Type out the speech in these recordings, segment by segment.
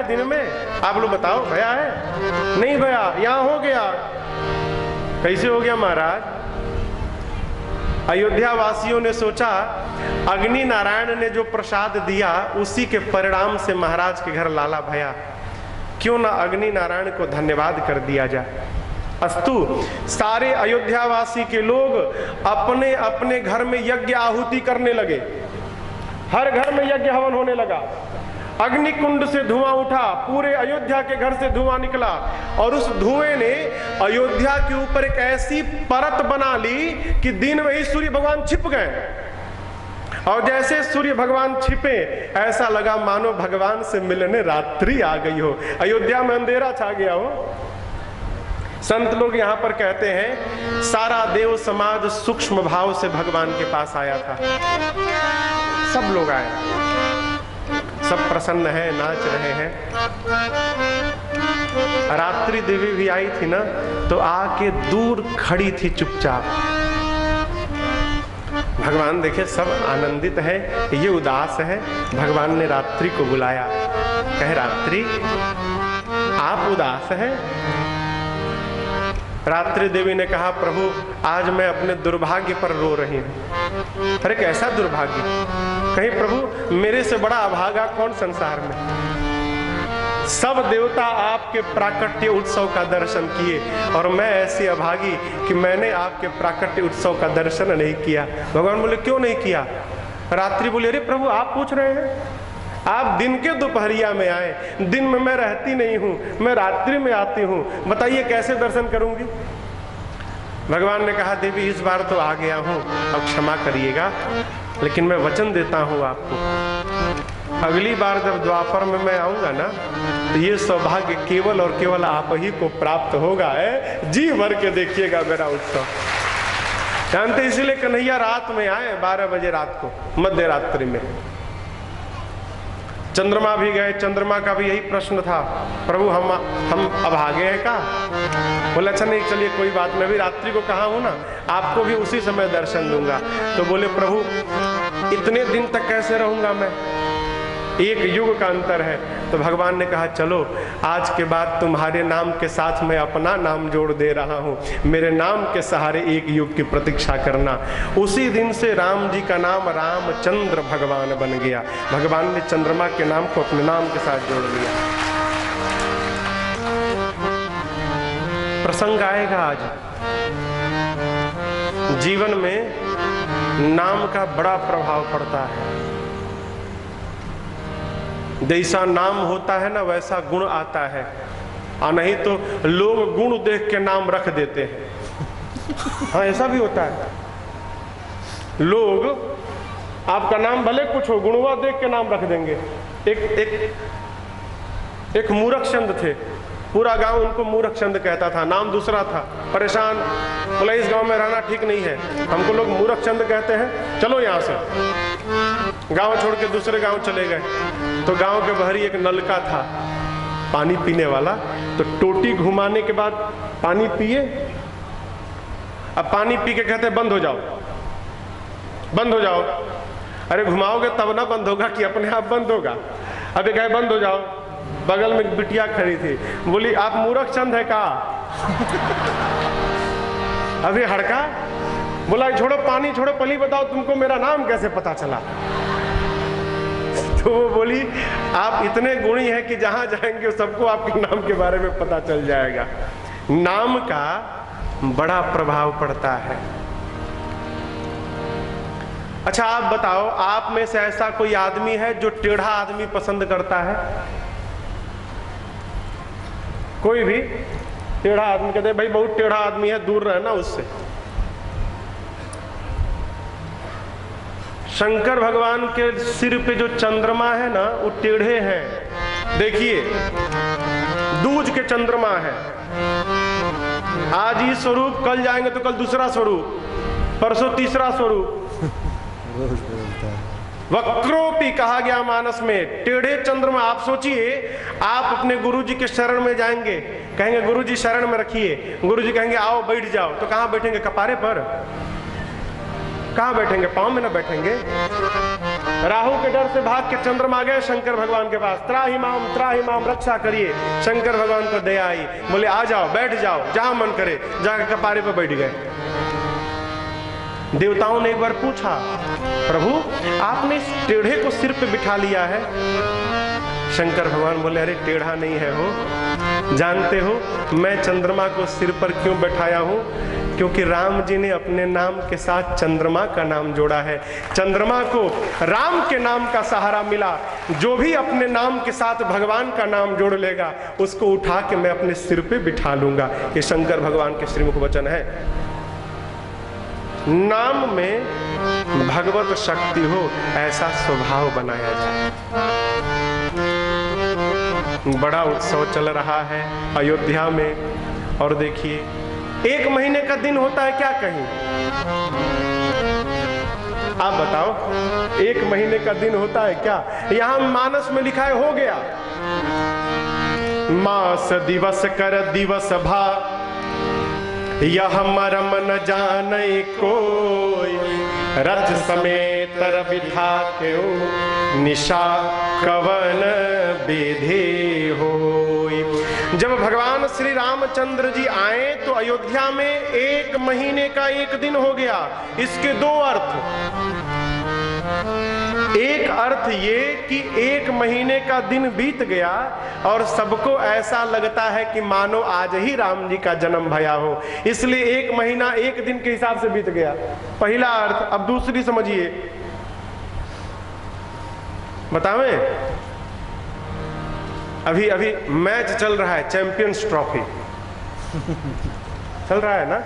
है दिन में? आप लोग बताओ, भया है? नहीं भया, यहां हो गया। कैसे हो गया महाराज? अयोध्या वासियों ने सोचा अग्नि नारायण ने जो प्रसाद दिया उसी के परिणाम से महाराज के घर लाला भया, क्यों ना अग्नि नारायण को धन्यवाद कर दिया जाए। अस्तु, सारे अयोध्यावासी के लोग अपने अपने घर में यज्ञ आहुति करने लगे। हर घर में यज्ञ हवन होने लगा। अग्नि कुंड से धुआं उठा, पूरे अयोध्या के घर से धुआं निकला और उस धुएं ने अयोध्या के ऊपर एक ऐसी परत बना ली कि दिन में ही सूर्य भगवान छिप गए। और जैसे सूर्य भगवान छिपे, ऐसा लगा मानो भगवान से मिलने रात्रि आ गई हो, अयोध्या में अंधेरा छा गया हो। संत लोग यहाँ पर कहते हैं सारा देव समाज सूक्ष्म भाव से भगवान के पास आया था। सब लोग आए, सब प्रसन्न है, नाच रहे हैं। रात्रि देवी भी आई थी ना, तो आके दूर खड़ी थी चुपचाप। भगवान देखे सब आनंदित है, ये उदास है। भगवान ने रात्रि को बुलाया, कहे रात्रि आप उदास हैं? रात्रि देवी ने कहा प्रभु आज मैं अपने दुर्भाग्य पर रो रही हूं। अरे कैसा दुर्भाग्य? कहीं प्रभु मेरे से बड़ा अभागा कौन संसार में? सब देवता आपके प्राकट्य उत्सव का दर्शन किए और मैं ऐसी अभागी कि मैंने आपके प्राकट्य उत्सव का दर्शन नहीं किया। भगवान बोले क्यों नहीं किया? रात्रि बोली अरे प्रभु आप पूछ रहे हैं, आप दिन के दोपहरिया में आए, दिन में मैं रहती नहीं हूं, मैं रात्रि में आती हूं, बताइए कैसे दर्शन करूंगी? भगवान ने कहा देवी इस बार तो आ गया हूं, अब क्षमा करिएगा, लेकिन मैं वचन देता हूं आपको, अगली बार जब द्वापर में मैं आऊंगा ना, तो ये सौभाग्य केवल और केवल आप ही को प्राप्त होगा है, जी भर के देखिएगा मेरा उत्सव। जानते इसलिए कन्हैया रात में आए, 12 बजे रात को, मध्य रात्रि में। चंद्रमा भी गए, चंद्रमा का भी यही प्रश्न था, प्रभु हम अभागे हैं का? बोले अच्छा नहीं चलिए कोई बात, मैं भी रात्रि को कहा हूं ना, आपको भी उसी समय दर्शन दूंगा। तो बोले प्रभु इतने दिन तक कैसे रहूंगा मैं, एक युग का अंतर है। तो भगवान ने कहा चलो आज के बाद तुम्हारे नाम के साथ मैं अपना नाम जोड़ दे रहा हूँ, मेरे नाम के सहारे एक युग की प्रतीक्षा करना। उसी दिन से राम जी का नाम रामचंद्र भगवान बन गया। भगवान ने चंद्रमा के नाम को अपने नाम के साथ जोड़ लिया। प्रसंग आएगा आज जीवन में, नाम का बड़ा प्रभाव पड़ता है। जैसा नाम होता है ना वैसा गुण आता है, और नहीं तो लोग गुण देख के नाम रख देते हैं। हाँ ऐसा भी होता है, लोग आपका नाम भले कुछ हो, गुणवा देख के नाम रख देंगे। एक मूर्ख चंद थे, पूरा गांव उनको मूर्ख चंद कहता था, नाम दूसरा था। परेशान, बोला इस गांव में रहना ठीक नहीं है, हमको लोग मूर्ख चंद कहते हैं, चलो यहाँ से। गांव छोड़ के दूसरे गांव चले गए, तो गांव के बाहर एक नलका था पानी पीने वाला, तो टोटी घुमाने के बाद पानी पिए। अब पानी पी के कहते बंद हो जाओ, बंद हो जाओ। अरे घुमाओगे तब ना बंद होगा कि अपने आप बंद होगा? अभी कहे बंद हो जाओ। बगल में बिटिया खड़ी थी, बोली आप मूर्ख चंद है का? अभी हड़का, बोला छोड़ो पानी छोड़ो, पहले बताओ तुमको मेरा नाम कैसे पता चला? तो वो बोली आप इतने गुणी हैं कि जहां जाएंगे सबको आपके नाम के बारे में पता चल जाएगा। नाम का बड़ा प्रभाव पड़ता है। अच्छा आप बताओ, आप में से ऐसा कोई आदमी है जो टेढ़ा आदमी पसंद करता है? कोई भी टेढ़ा आदमी कहते भाई बहुत टेढ़ा आदमी है, दूर रहना उससे। शंकर भगवान के सिर पे जो चंद्रमा है ना वो टेढ़े हैं। देखिए दूज के चंद्रमा है, आज ही स्वरूप, कल जाएंगे तो कल दूसरा स्वरूप, परसों तीसरा स्वरूप। वक्रोपी कहा गया मानस में, टेढ़े चंद्रमा। आप सोचिए आप अपने गुरुजी के शरण में जाएंगे, कहेंगे गुरुजी शरण में रखिए, गुरुजी कहेंगे आओ बैठ जाओ, तो कहां बैठेंगे? कपारे पर? कहां बैठेंगे? पांव में ना बैठेंगे। राहु के डर से भाग के चंद्रमा गए शंकर भगवान के पास, त्राहि माम रक्षा करिए। शंकर भगवान को दया आई, बोले आ जाओ, बैठ जाओ, जहां मन करे जाकर कपारे पर बैठ गए। देवताओं ने एक बार पूछा, प्रभु आपने इस टेढ़े को सिर पे बिठा लिया है। शंकर भगवान बोले, अरे टेढ़ा नहीं है हो, जानते हो मैं चंद्रमा को सिर पर क्यों बैठाया हूं? क्योंकि राम जी ने अपने नाम के साथ चंद्रमा का नाम जोड़ा है। चंद्रमा को राम के नाम का सहारा मिला। जो भी अपने नाम के साथ भगवान का नाम जोड़ लेगा उसको उठा के मैं अपने सिर पे बिठा लूंगा। ये शंकर भगवान के श्रीमुख वचन है। नाम में भगवत शक्ति हो ऐसा स्वभाव बनाया जाए। बड़ा उत्सव चल रहा है अयोध्या में, और देखिए 1 महीने का दिन होता है क्या कहीं? आप बताओ, 1 महीने का दिन होता है क्या? यहां मानस में लिखा है हो गया। मास दिवस कर दिवस भा, यह मरम न जाने कोई, रथ समेत बिठा के निशा कवन विधि होई। जब भगवान श्री रामचंद्र जी आए तो अयोध्या में 1 महीने का 1 दिन हो गया। इसके 2 अर्थ। एक अर्थ ये कि 1 महीने का दिन बीत गया और सबको ऐसा लगता है कि मानो आज ही राम जी का जन्म भया हो, इसलिए 1 महीना 1 दिन के हिसाब से बीत गया। पहला अर्थ। अब दूसरी समझिए, बतावें? अभी मैच चल रहा है, चैंपियंस ट्रॉफी चल रहा है ना।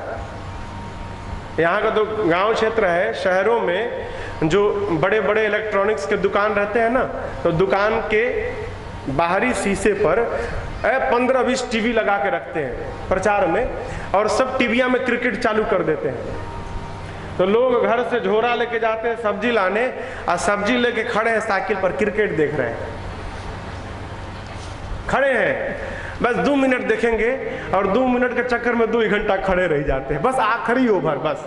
यहाँ का तो गांव क्षेत्र है, शहरों में जो बड़े बड़े इलेक्ट्रॉनिक्स के दुकान रहते हैं ना, तो दुकान के बाहरी शीशे पर 15-20 टीवी लगा के रखते हैं प्रचार में, और सब टीवियां में क्रिकेट चालू कर देते हैं। तो लोग घर से झोरा लेके जाते हैं सब्जी लाने, और सब्जी लेके खड़े हैं साइकिल पर, क्रिकेट देख रहे हैं। खड़े हैं, बस 2 मिनट देखेंगे और 2 मिनट के चक्कर में 2 घंटा खड़े रह जाते हैं। बस आखिरी ओवर, बस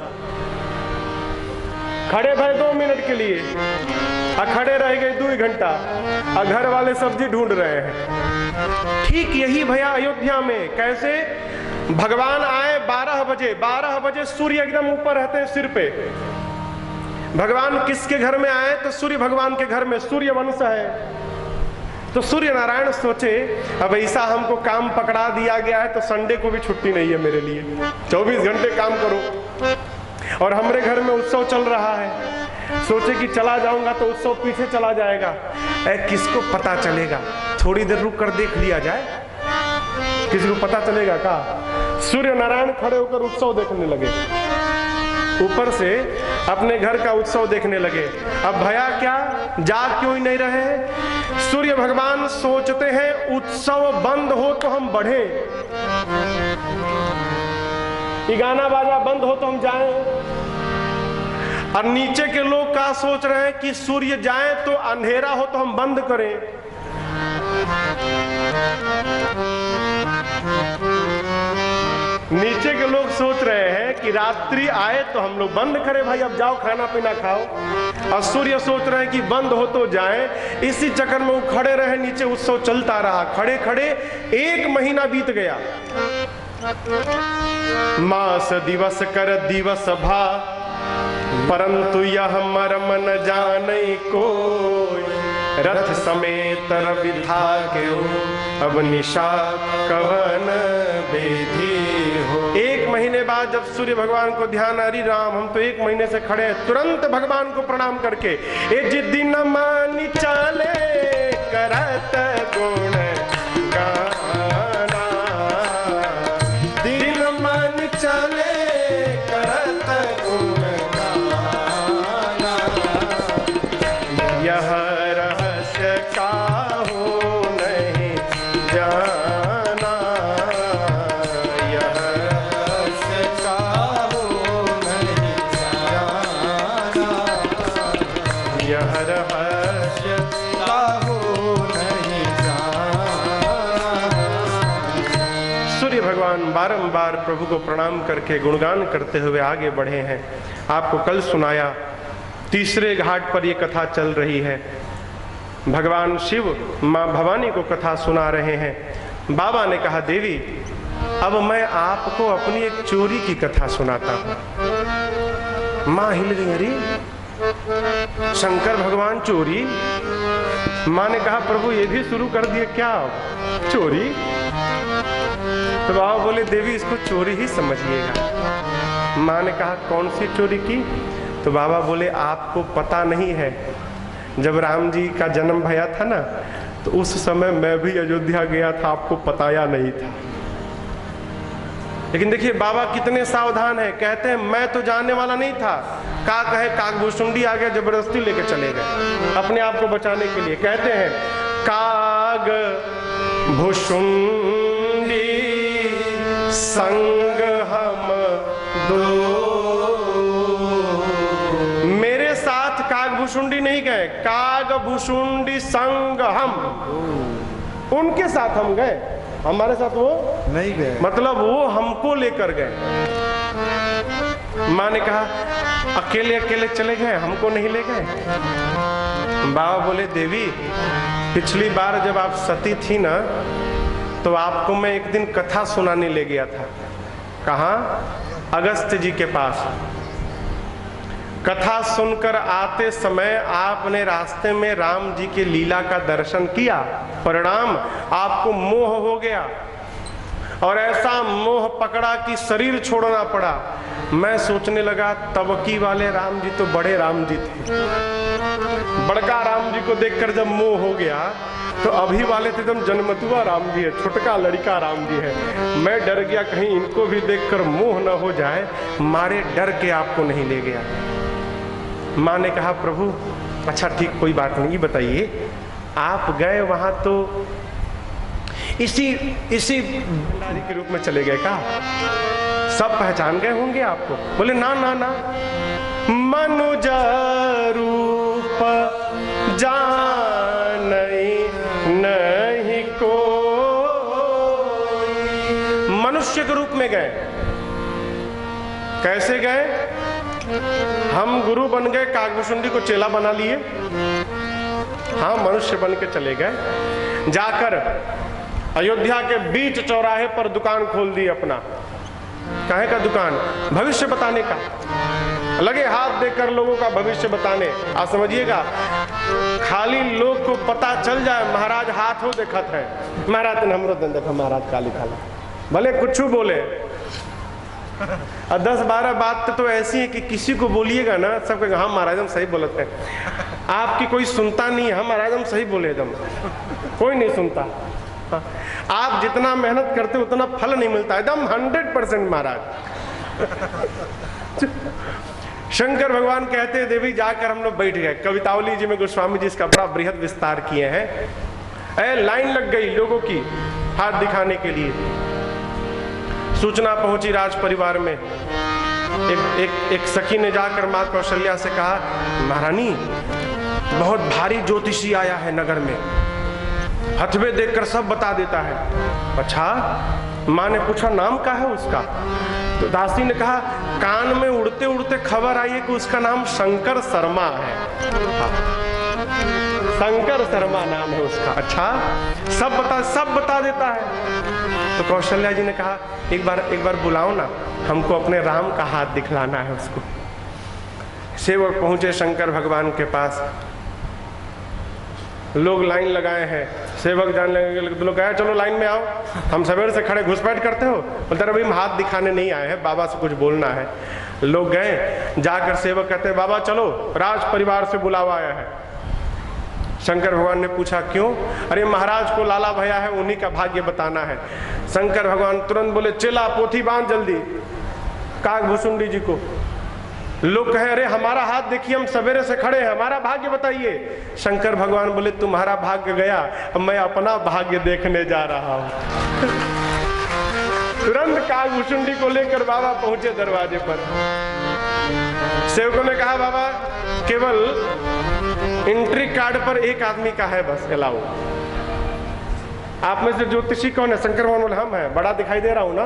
खड़े भाई 2 मिनट के लिए, और खड़े रह गए 2 घंटा, और घर वाले सब्जी ढूंढ रहे हैं। ठीक यही भैया अयोध्या में कैसे भगवान आए 12 बजे सूर्य एकदम ऊपर रहते हैं सिर पे। भगवान किसके घर में आए? तो सूर्य भगवान के घर में, सूर्य वंश है। तो सूर्य नारायण सोचे, अब ऐसा हमको काम पकड़ा दिया गया है तो संडे को भी छुट्टी नहीं है मेरे लिए, 24 घंटे काम करो, और हमारे घर में उत्सव चल रहा है। सोचे कि चला जाऊंगा तो उत्सव पीछे चला जाएगा, किसको पता चलेगा, थोड़ी देर रुक कर देख लिया जाए, किसी को पता चलेगा का? सूर्य नारायण खड़े होकर उत्सव देखने लगे, ऊपर से अपने घर का उत्सव देखने लगे। अब भैया क्या जाग क्यों ही नहीं रहे? सूर्य भगवान सोचते हैं उत्सव बंद हो तो हम बढ़े, ये गाना बाजा बंद हो तो हम जाएं। और नीचे के लोग क्या सोच रहे हैं कि सूर्य जाए तो अंधेरा हो तो हम बंद करें। नीचे के लोग सोच रहे हैं कि रात्रि आए तो हम लोग बंद करें, भाई अब जाओ खाना पीना खाओ। और सूर्य सोच रहे हैं कि बंद हो तो जाए। इसी चक्कर में वो खड़े रहे, नीचे उत्सव चलता रहा। खड़े खड़े 1 महीना बीत गया। मास दिवस कर दिवस भा, परंतु यह मर्म न जाने कोई, रथ समेत विधा के अब निशा कवन विधि हो। 1 महीने बाद जब सूर्य भगवान को ध्यान, अरे राम हम तो 1 महीने से खड़े हैं, तुरंत भगवान को प्रणाम करके ए जिद्दी न मानी चाले करत गुण गाना, दिन मन चले करत गुण गाना, यह रहस्य काहू नहीं जाना, यह रहस्य काहू नहीं जाना, यह रहस्य काहू नहीं जाना। सूर्य भगवान बारंबार प्रभु को प्रणाम करके गुणगान करते हुए आगे बढ़े हैं। आपको कल सुनाया तीसरे घाट पर ये कथा चल रही है। भगवान शिव माँ भवानी को कथा सुना रहे हैं। बाबा ने कहा, देवी अब मैं आपको अपनी एक चोरी की कथा सुनाता हूं। माँ हिल गई, अरे शंकर भगवान चोरी? माँ ने कहा, प्रभु ये भी शुरू कर दिए क्या चोरी? तो बाबा बोले, देवी इसको चोरी ही समझिएगा। माँ ने कहा, कौन सी चोरी की? तो बाबा बोले, आपको पता नहीं है, जब राम जी का जन्म भया था ना, तो उस समय मैं भी अयोध्या गया था, आपको पताया नहीं था। लेकिन देखिए बाबा कितने सावधान हैं। कहते हैं मैं तो जानने वाला नहीं था। का कहे कागभूषुंडी आ गया, जबरदस्ती लेके चले गए अपने आप को बचाने के लिए। कहते हैं कागभूषुंडी संग हम दो, मेरे साथ कागभूषुंडी नहीं गए, कागभूषुंडी संग हम, उनके साथ हम गए, हमारे साथ वो नहीं गए, मतलब वो हमको लेकर गए। माँ ने कहा, अकेले अकेले चले गए, हमको नहीं ले गए? बाबा बोले, देवी पिछली बार जब आप सती थी ना, तो आपको मैं एक दिन कथा सुनाने ले गया था। कहाँ? अगस्त्य जी के पास। कथा सुनकर आते समय आपने रास्ते में राम जी की लीला का दर्शन किया, परिणाम आपको मोह हो गया और ऐसा मोह पकड़ा कि शरीर छोड़ना पड़ा। मैं सोचने लगा, तबकी वाले राम जी तो बड़े राम जी थे, बड़का राम जी को देखकर जब मोह हो गया तो अभी वाले तो एकदम जन्मतुआ राम जी है, छुटका लड़का राम जी है। मैं डर गया कहीं इनको भी देखकर मोह न हो जाए, मारे डर के आपको नहीं ले गया। माँ ने कहा, प्रभु अच्छा ठीक, कोई बात नहीं, बताइए आप गए वहां तो इसी भंडारी के रूप में चले गए का? सब पहचान गए होंगे आपको? बोले, ना ना ना, मनुज रूप जानई नहीं को, मनुष्य के रूप में गए। कैसे गए? हम गुरु बन गए, कागभूषुंडी को चेला बना लिए, हाँ मनुष्य बन के चले गए। जाकर अयोध्या के बीच चौराहे पर दुकान खोल दी अपना। काहे का दुकान? भविष्य बताने का। लगे हाथ देकर लोगों का भविष्य बताने। आप समझिएगा, खाली लोग को पता चल जाए महाराज हाथ हो देखत है, महाराज ने हमरो दिन देखा, महाराज काली खाला, भले कुछ बोले। और 10-12 बात तो ऐसी है कि किसी को बोलिएगा ना, सब कहेगा हाँ महाराज हम सही बोलते हैं। आपकी कोई सुनता नहीं है, हम महाराज हम सही बोले, एकदम कोई नहीं सुनता। आप जितना मेहनत करते उतना फल नहीं मिलता, एकदम 100% महाराज। शंकर भगवान कहते हैं, देवी जाकर हम लोग बैठ गए। कवितावली जी में गोस्वामी जी इसका बड़ा बृहद विस्तार किए हैं। लाइन लग गई लोगों की हाथ दिखाने के लिए। सूचना पहुंची राज परिवार में। एक सखी ने जाकर माँ कौशल्या से कहा, महारानी बहुत भारी ज्योतिषी आया है नगर में, हथवे देखकर सब बता देता है। अच्छा? माँ ने पूछा, नाम क्या है उसका? तो दासी ने कहा, कान में उड़ते उड़ते खबर आई है कि उसका नाम शंकर शर्मा है। शंकर शर्मा नाम है उसका। अच्छा? सब बता देता है। तो कौशल्या जी ने कहा, एक बार बुलाओ ना, हमको अपने राम का हाथ दिखलाना है उसको। सेवक पहुंचे शंकर भगवान के पास, लोग लाइन लगाए हैं। सेवक जाने लगे, लोग कहे चलो लाइन में आओ, हम सवेरे से खड़े घुसपैठ करते हो? बोलते अभी हम हाथ दिखाने नहीं आए हैं, बाबा से कुछ बोलना है। लोग गए, जाकर सेवक कहते हैं, बाबा चलो राज परिवार से बुलावा आया है। शंकर भगवान ने पूछा, क्यों? अरे महाराज को लाला भया है, उन्हीं का भाग्य बताना है। शंकर भगवान तुरंत बोले, चेला पोथी बांध जल्दी कागभूषुंडी जी को। लोग कहे, अरे हमारा हाथ देखिए, हम सवेरे से खड़े हैं, हमारा भाग्य बताइए। शंकर भगवान बोले, तुम्हारा भाग्य गया, अब मैं अपना भाग्य देखने जा रहा हूं। तुरंत कागभूषुंडी को लेकर बाबा पहुंचे दरवाजे पर। सेवकों ने कहा, बाबा केवल एंट्री कार्ड पर एक आदमी का है बस अलाउ। आप में से ज्योतिषी कौन है? शंकर भगवान बोले, हम है, बड़ा दिखाई दे रहा हूं ना,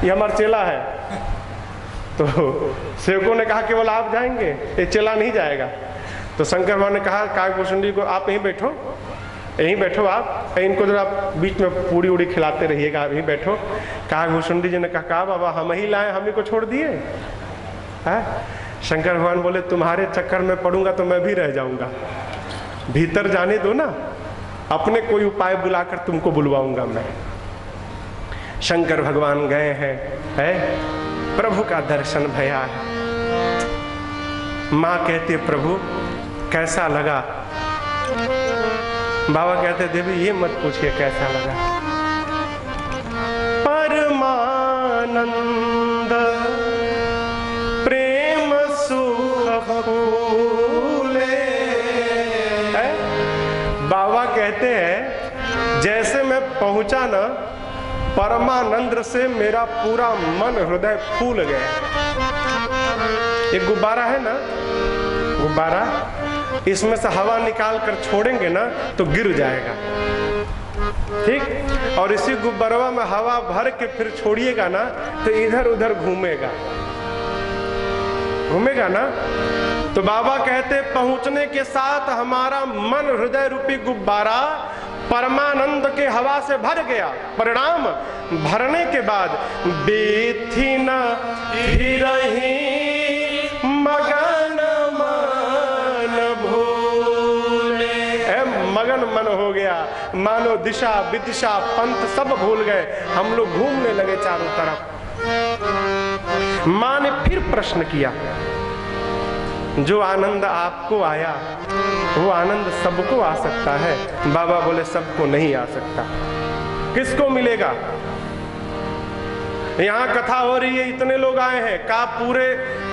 ये हमारा चेला है। तो सेवकों ने कहा केवल आप जाएंगे, ये चला नहीं जाएगा। तो शंकर भगवान ने कहा काकभूषुंडी को आप यहीं बैठो आप, इनको जरा बीच में पूड़ी उड़ी खिलाते रहिएगा, यहीं बैठो। काकभूषुंडी जी ने कहा बाबा हम ही लाए, हम ही को छोड़ दिए है? शंकर भगवान बोले तुम्हारे चक्कर में पड़ूंगा तो मैं भी रह जाऊंगा, भीतर जाने दो ना, अपने कोई उपाय बुलाकर तुमको बुलवाऊंगा मैं। शंकर भगवान गए हैं, प्रभु का दर्शन भया है। माँ कहती है प्रभु कैसा लगा? बाबा कहते देवी ये मत पूछिए कैसा लगा, परमानंद प्रेम सुख फूले। बाबा कहते हैं जैसे मैं पहुंचा ना, परमानंद से मेरा पूरा मन हृदय फूल गया। एक गुब्बारा है ना, गुब्बारा, इसमें से हवा निकाल कर छोड़ेंगे ना तो गिर जाएगा, ठीक? और इसी गुब्बारा में हवा भर के फिर छोड़िएगा ना तो इधर उधर घूमेगा ना। तो बाबा कहते पहुंचने के साथ हमारा मन हृदय रूपी गुब्बारा परमानंद के हवा से भर गया। परिणाम भरने के बाद बेथी न फिरही मगन मन भूले। मगन मन हो गया, मानो दिशा विदिशा पंथ सब भूल गए, हम लोग घूमने लगे चारों तरफ। माँ ने फिर प्रश्न किया जो आनंद आपको आया वो आनंद सबको आ सकता है? बाबा बोले सबको नहीं आ सकता। किसको मिलेगा? यहाँ कथा हो रही है, इतने लोग आए हैं का? पूरे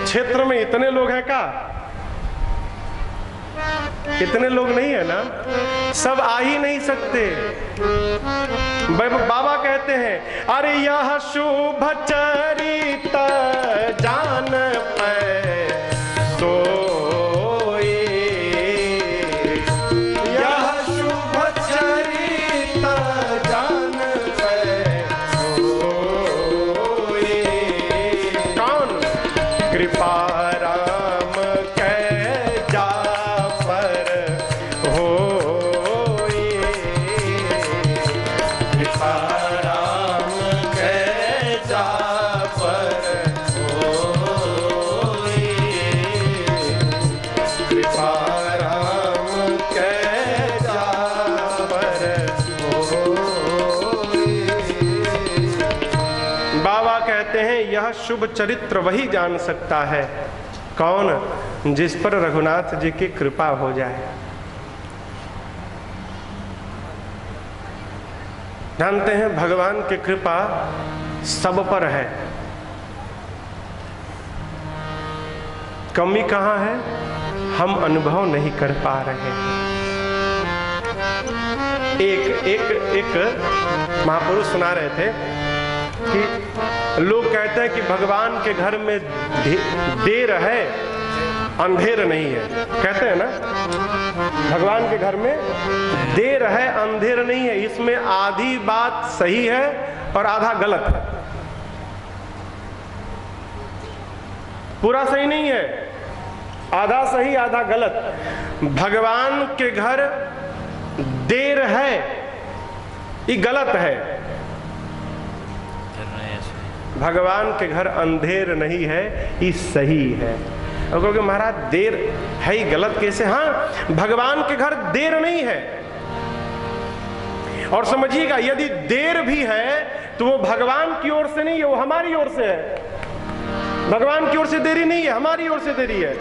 क्षेत्र में इतने लोग हैं का? इतने लोग नहीं है ना, सब आ ही नहीं सकते। बाबा कहते हैं अरे यह शुभ चरित जान पे तो शुभ चरित्र वही जान सकता है। कौन? जिस पर रघुनाथ जी की कृपा हो जाए। जानते हैं भगवान की कृपा सब पर है, कमी कहाँ है हम अनुभव नहीं कर पा रहे। एक महापुरुष सुना रहे थे कि लोग कहते हैं कि भगवान के घर में देर है अंधेर नहीं है। कहते हैं ना भगवान के घर में देर है अंधेर नहीं है। इसमें आधी बात सही है और आधा गलत है। पूरा सही नहीं है, आधा सही आधा गलत। भगवान के घर देर है ये गलत है, भगवान के घर अंधेर नहीं है ये सही है। और क्योंकि महाराज देर है ही गलत कैसे? हाँ, भगवान के घर देर नहीं है। और समझिएगा यदि देर भी है तो वो भगवान की ओर से नहीं है, वो हमारी ओर से है। भगवान की ओर से देरी नहीं है, हमारी ओर से देरी है।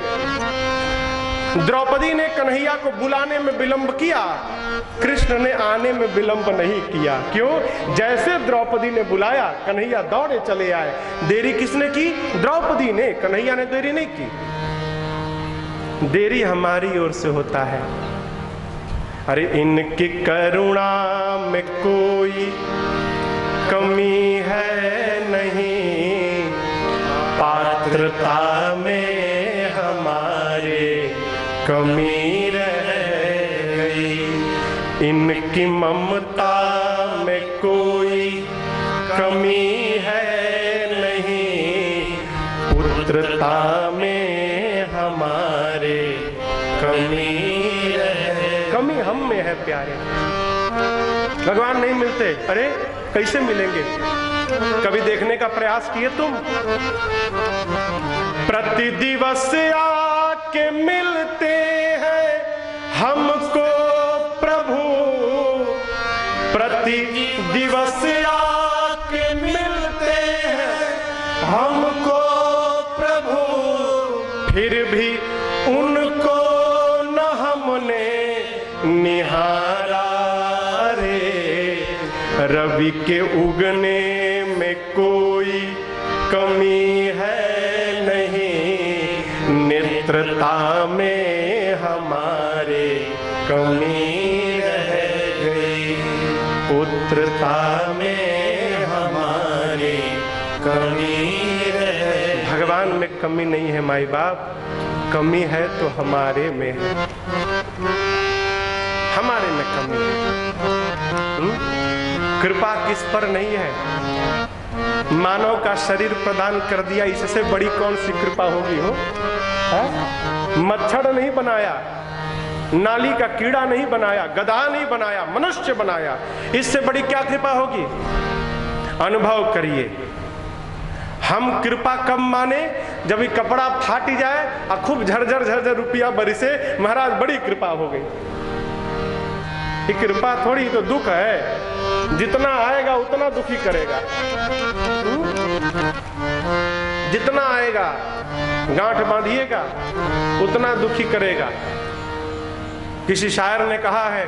द्रौपदी ने कन्हैया को बुलाने में विलंब किया, कृष्ण ने आने में विलंब नहीं किया। क्यों? जैसे द्रौपदी ने बुलाया कन्हैया दौड़े चले आए। देरी किसने की? द्रौपदी ने, कन्हैया ने देरी नहीं की। देरी हमारी ओर से होता है। अरे इनकी करुणा में कोई कमी है नहीं, पात्रता में हमारे कमी रह गई। इनकी ममता में कोई कमी है नहीं, पुत्र पुत्रता में हमारे कमी है। कमी हम में है प्यारे। भगवान नहीं मिलते, अरे कैसे मिलेंगे? कभी देखने का प्रयास किए तुम? प्रति दिवस आके मिलते हैं हमको प्रभु, प्रति दिवस आके मिलते हैं हमको प्रभु, फिर भी उनको न हमने निहारा रे। रवि के उगने में कोई कमी है नहीं, नेत्रता में हमारे कमी रह गई, पुत्रता में हमारे कमी रह गई। भगवान में कमी नहीं है माई बाप, कमी है तो हमारे में है, हमारे में कमी है। कृपा किस पर नहीं है? मानव का शरीर प्रदान कर दिया, इससे बड़ी कौन सी कृपा होगी हो? मच्छर नहीं बनाया, नाली का कीड़ा नहीं बनाया, गधा नहीं बनाया, मनुष्य बनाया, इससे बड़ी क्या कृपा होगी? अनुभव करिए। हम कृपा कब माने? जब ये कपड़ा फाट जाए और खूब झरझर झरझर रुपया बरसे, महाराज बड़ी कृपा हो गई। ये कृपा थोड़ी तो दुख है, जितना आएगा उतना दुखी करेगा। जितना आएगा गांठ बांधिएगा उतना दुखी करेगा। किसी शायर ने कहा है,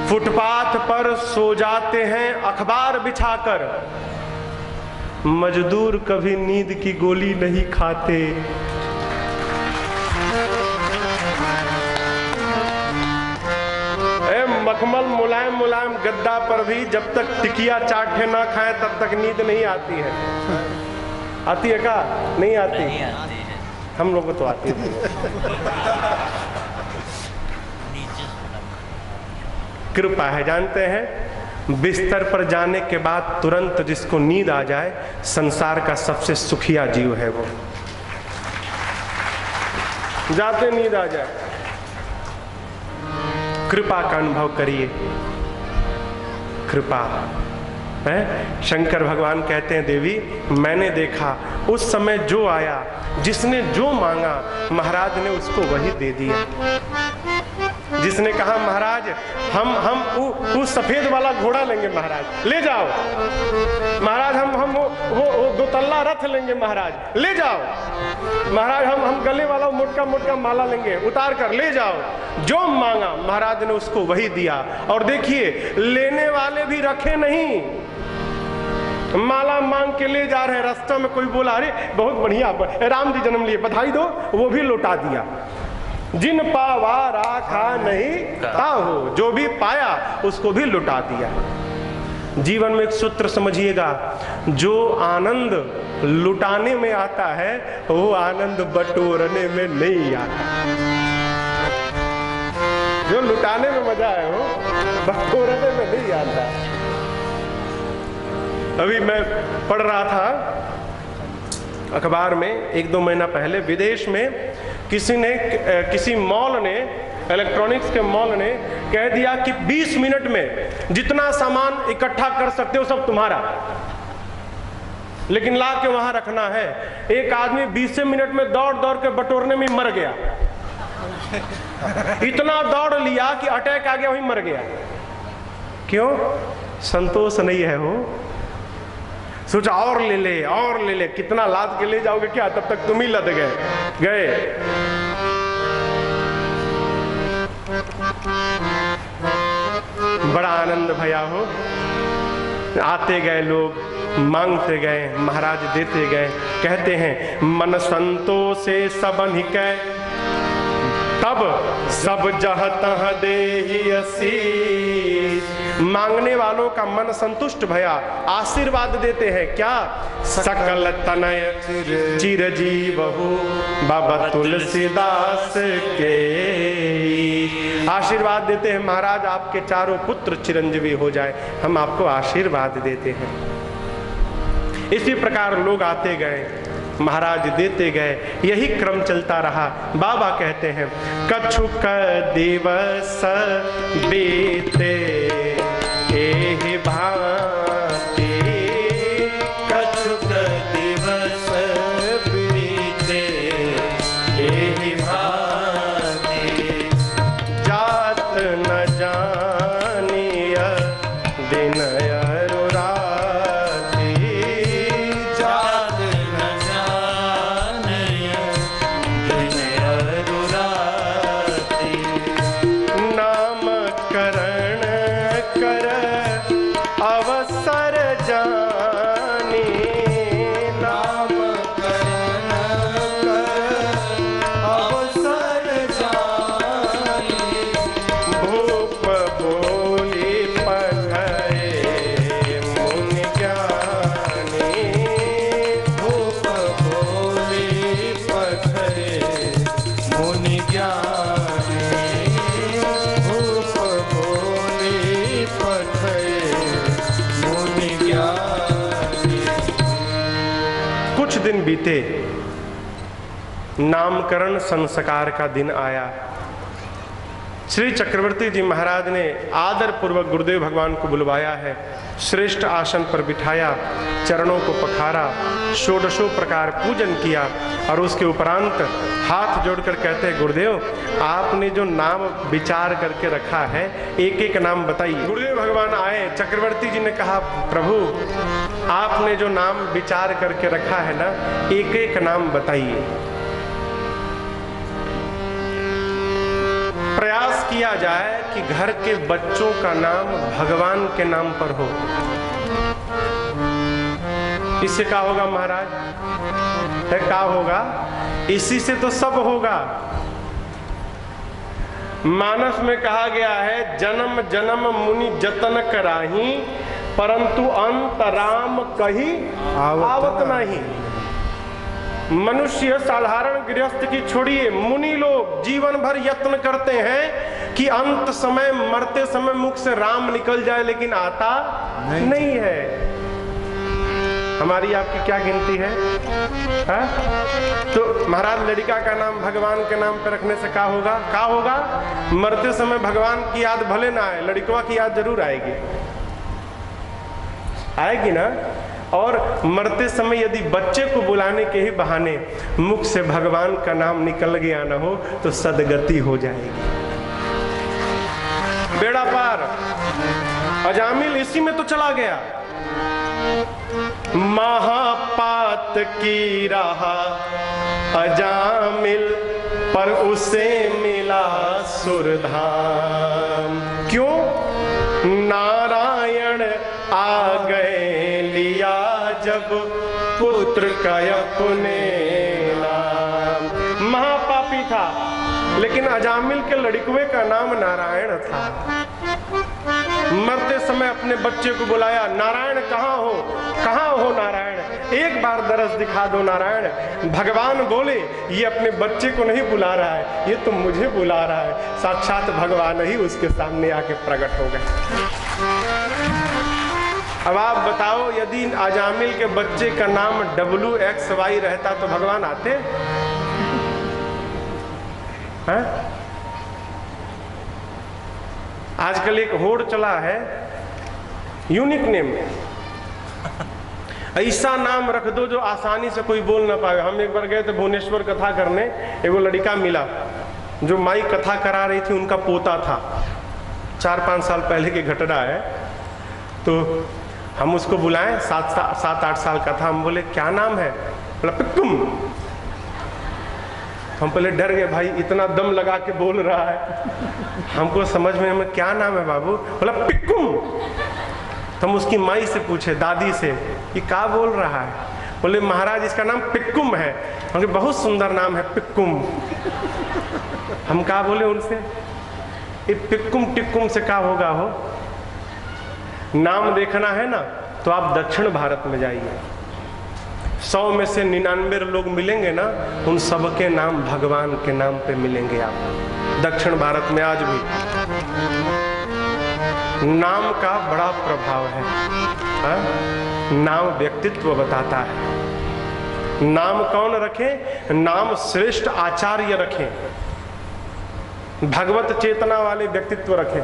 फुटपाथ पर सो जाते हैं अखबार बिछाकर, मजदूर कभी नींद की गोली नहीं खाते। मखमल मुलायम मुलायम गद्दा पर भी जब तक टिकिया चाटे ना खाएं तब तक नींद नहीं आती है। आती है क्या? नहीं आती, नहीं आती है। हम लोग को तो आती है। कृपा है, जानते हैं बिस्तर पर जाने के बाद तुरंत जिसको नींद आ जाए, संसार का सबसे सुखिया जीव है वो। जाते नींद आ जाए। कृपा का अनुभव करिए। कृपा है। शंकर भगवान कहते हैं, देवी मैंने देखा उस समय जो आया, जिसने जो मांगा महाराज ने उसको वही दे दिया। जिसने कहा महाराज हम वो सफेद वाला घोड़ा लेंगे, महाराज ले जाओ। महाराज हम वो दो तल्ला रथ लेंगे, महाराज ले जाओ। महाराज हम गले वाला मोटका मोटका माला लेंगे, उतार कर ले जाओ। जो मांगा महाराज ने उसको वही दिया। और देखिए लेने वाले भी रखे नहीं, माला मांग के ले जा रहे हैं। रास्ते में कोई बोला अरे बहुत बढ़िया राम जी जन्म लिए, बधाई दो, वो भी लौटा दिया। जिन पावा राखा नहीं ताहो, जो भी पाया उसको भी लुटा दिया। जीवन में एक सूत्र समझिएगा, जो आनंद लुटाने में आता है वो आनंद बटोरने में नहीं आता। जो लुटाने में मजा है वो बटोरने में नहीं आता। अभी मैं पढ़ रहा था अखबार में 1-2 महीना पहले, विदेश में किसी मॉल ने, इलेक्ट्रॉनिक्स के मॉल ने कह दिया कि 20 मिनट में जितना सामान इकट्ठा कर सकते हो सब तुम्हारा, लेकिन ला के वहां रखना है। एक आदमी 20 मिनट में दौड़ दौड़ के बटोरने में मर गया। इतना दौड़ लिया कि अटैक आ गया, वहीं मर गया। क्यों? संतोष नहीं है हो। सोचा और ले ले, कितना लाद के ले जाओगे क्या, तब तक तुम ही लद गए। बड़ा आनंद भया हो। आते गए लोग, मांगते गए, महाराज देते गए। कहते हैं मन संतोषे सबन ही कै, तब सब जह तह देहि आशीष। मांगने वालों का मन संतुष्ट भया, आशीर्वाद देते हैं। क्या? सकल तनय चिरजीवहु बाबा तुलसीदास के। आशीर्वाद देते हैं, महाराज आपके चारों पुत्र चिरंजीवी हो जाए, हम आपको आशीर्वाद देते हैं। इसी प्रकार लोग आते गए, महाराज देते गए, यही क्रम चलता रहा। बाबा कहते हैं कछुक दिवस बीते एहि भांति, कछुक दिवस बीते एहि भांति, जात न जानिय दिन अरु राति, जात न जानिय दिन अरु राति, नामकरण कर अवसर जानी, नामकरण कर अवसर जानी, भूप बोली पढ़े मुनि ज्ञानी, भूप बोली पढ़े मुनि ज्ञानी, भूप बोली पढ़े मुनि ज्ञानी। कुछ दिन बीते, नामकरण संस्कार का दिन आया। श्री चक्रवर्ती जी महाराज ने आदर पूर्वक गुरुदेव भगवान को बुलवाया है, श्रेष्ठ आसन पर बिठाया, चरणों को पखारा, षोडशों प्रकार पूजन किया और उसके उपरांत हाथ जोड़कर कहते हैं गुरुदेव आपने जो नाम विचार करके रखा है एक एक नाम बताइए। गुरुदेव भगवान आए, चक्रवर्ती जी ने कहा प्रभु आपने जो नाम विचार करके रखा है ना एक एक नाम बताइए। प्रयास किया जाए कि घर के बच्चों का नाम भगवान के नाम पर हो। इससे क्या होगा महाराज? है क्या होगा? इसी से तो सब होगा। मानस में कहा गया है जन्म जन्म मुनि जतन कराही, परंतु अंत राम कही आवत नहीं। मनुष्य साधारण गृहस्थ की छोड़िए, मुनि लोग जीवन भर यत्न करते हैं कि अंत समय मरते समय मुख से राम निकल जाए, लेकिन आता नहीं है। हमारी आपकी क्या गिनती है? तो महाराज लड़का का नाम भगवान के नाम पे रखने से क्या होगा? क्या होगा? मरते समय भगवान की याद भले ना आए, लड़कवा की याद जरूर आएगी, आएगी ना। और मरते समय यदि बच्चे को बुलाने के ही बहाने मुख से भगवान का नाम निकल गया ना हो तो सदगति हो जाएगी, बेड़ा पार। अजामिल इसी में तो चला गया। महापात की रहा अजामिल, पर उसे मिला सुरधाम। क्यों? नारायण आ गए लिया जब पुत्र का अपने नाम। महापापी था, लेकिन अजामिल के लड़कवे का नाम नारायण था। मरते समय अपने बच्चे को बुलाया, नारायण कहाँ हो? कहाँ हो नारायण? एक बार दरस दिखा दो नारायण। भगवान बोले ये अपने बच्चे को नहीं बुला रहा है, ये तो मुझे बुला रहा है। साक्षात भगवान ही उसके सामने आके प्रकट हो गए। अब आप बताओ यदि अजामिल के बच्चे का नाम WXY रहता तो भगवान आते हैं? आजकल एक होड़ चला है यूनिक नेम, ऐसा नाम रख दो जो आसानी से कोई बोल ना पाए। हम एक बार गए थे भुवनेश्वर कथा करने, एगो लड़का मिला जो माई कथा करा रही थी, उनका पोता था। 4-5 साल पहले की घटना है। तो हम उसको बुलाएं, 7-8 साल का था। हम बोले क्या नाम है? बोला पिक्कुम। हम पहले डर गए, भाई इतना दम लगा के बोल रहा है, हमको समझ में हमें क्या नाम है बाबू? बोला पिक्कुम। तो हम उसकी माई से पूछे, दादी से, ये क्या बोल रहा है? बोले महाराज इसका नाम पिक्कुम है। हमने बहुत सुंदर नाम है पिक्कुम। हम क्या बोले उनसे, ये पिक्कुम टिक्कुम से क्या होगा हो? नाम देखना है ना तो आप दक्षिण भारत में जाइए, 100 में से 99 लोग मिलेंगे ना, उन सबके नाम भगवान के नाम पे मिलेंगे आपको। दक्षिण भारत में आज भी नाम का बड़ा प्रभाव है। नाम व्यक्तित्व बताता है। नाम कौन रखें? नाम श्रेष्ठ आचार्य रखें, भगवत चेतना वाले व्यक्तित्व रखें।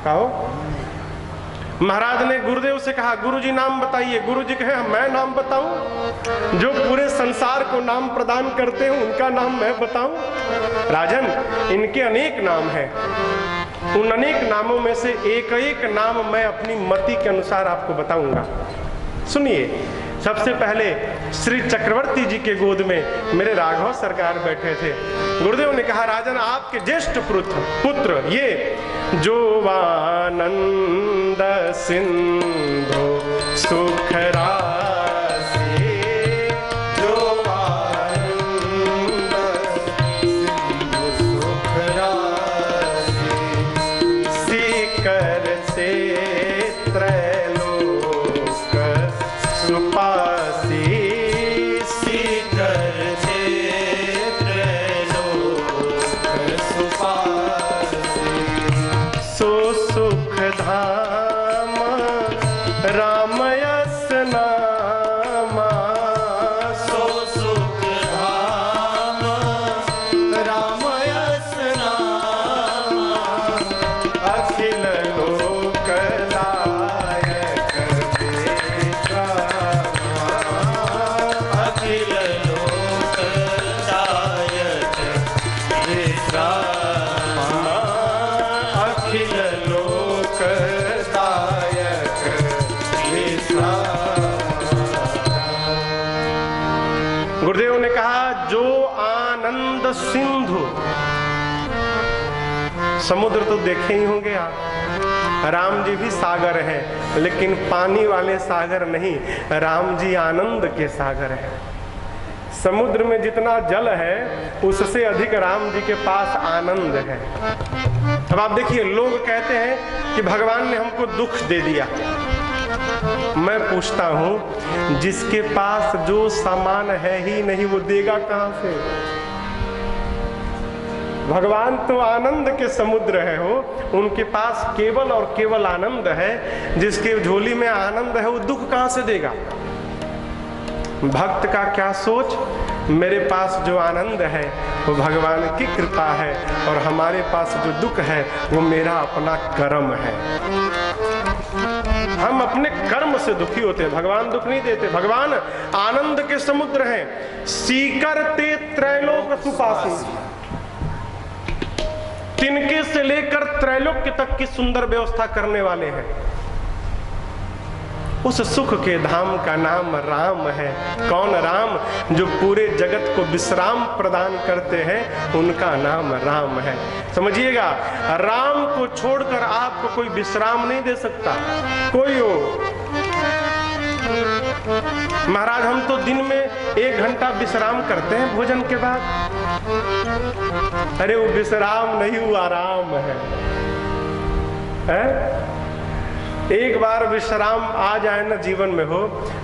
कहो, महाराज ने गुरुदेव से कहा, गुरुजी नाम बताइए। गुरुजी कहे, मैं नाम बताऊं? जो पूरे संसार को नाम प्रदान करते हैं उनका नाम मैं बताऊं? राजन, इनके अनेक नाम हैं। उन अनेक नामों में से एक एक नाम मैं अपनी मति के अनुसार आपको बताऊंगा। सुनिए, सबसे पहले श्री चक्रवर्ती जी के गोद में मेरे राघव सरकार बैठे थे। गुरुदेव ने कहा, राजन आपके ज्येष्ठ पुत्र ये जोवानंद सिंधु सुख राशि, जोवानंद सिंधु सुख राशि, सीकर से त्रैलोक सुपासी, सीकर से त्रैलोक सुपासी, सो सुख धाम रामयस नामा, सो सुख धाम रामयस नामा, अखिल लोक लायक विश्रामा, अखिल लोक लायक विश्रामा, अखिल लोक दायक विश्रामा। गुरुदेव ने कहा, जो आनंद सिंधु, समुद्र तो देखे ही होंगे आप, राम जी भी सागर हैं, लेकिन पानी वाले सागर नहीं, राम जी आनंद के सागर हैं। समुद्र में जितना जल है उससे अधिक राम जी के पास आनंद है। अब आप देखिए, लोग कहते हैं कि भगवान ने हमको दुख दे दिया। मैं पूछता हूं, जिसके पास जो सामान है ही नहीं वो देगा कहां से? भगवान तो आनंद के समुद्र है, हो उनके पास केवल और केवल आनंद है। जिसके झोली में आनंद है वो दुख कहां से देगा? भक्त का क्या सोच, मेरे पास जो आनंद है वो भगवान की कृपा है, और हमारे पास जो दुख है वो मेरा अपना कर्म है। हम अपने कर्म से दुखी होते हैं, भगवान दुख नहीं देते। भगवान आनंद के समुद्र हैं। सीकर ते त्रैलोक सुपासी, तिनके से लेकर त्रैलोक्य तक की सुंदर व्यवस्था करने वाले हैं। उस सुख के धाम का नाम राम है। कौन राम? जो पूरे जगत को विश्राम प्रदान करते हैं, उनका नाम राम है। समझिएगा, राम को छोड़कर आपको कोई विश्राम नहीं दे सकता, कोई हो। महाराज, हम तो दिन में 1 घंटा विश्राम करते हैं भोजन के बाद। अरे वो विश्राम नहीं, वो आराम है। एक बार विश्राम आ जाए ना जीवन में हो,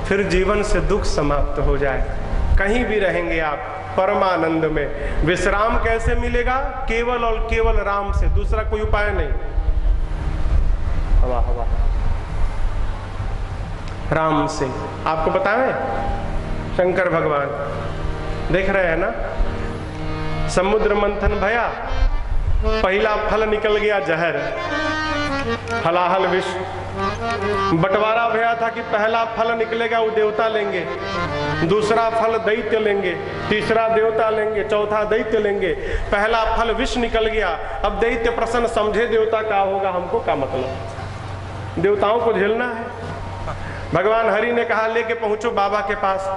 फिर जीवन से दुख समाप्त हो जाए। कहीं भी रहेंगे आप परमानंद में। विश्राम कैसे मिलेगा? केवल और केवल राम से, दूसरा कोई उपाय नहीं। हवा हवा राम से। आपको बताएं, शंकर भगवान देख रहे हैं ना, समुद्र मंथन भया, पहला फल निकल गया जहर, हलाहल विष। बंटवारा भया था कि पहला फल निकलेगा वो देवता लेंगे, दूसरा फल दैत्य लेंगे, तीसरा देवता लेंगे, चौथा दैत्य लेंगे। पहला फल विष निकल गया। अब दैत्य प्रसन्न समझे, देवता का होगा, हमको क्या मतलब, देवताओं को झेलना है। भगवान हरि ने कहा, लेके पहुंचो बाबा के पास।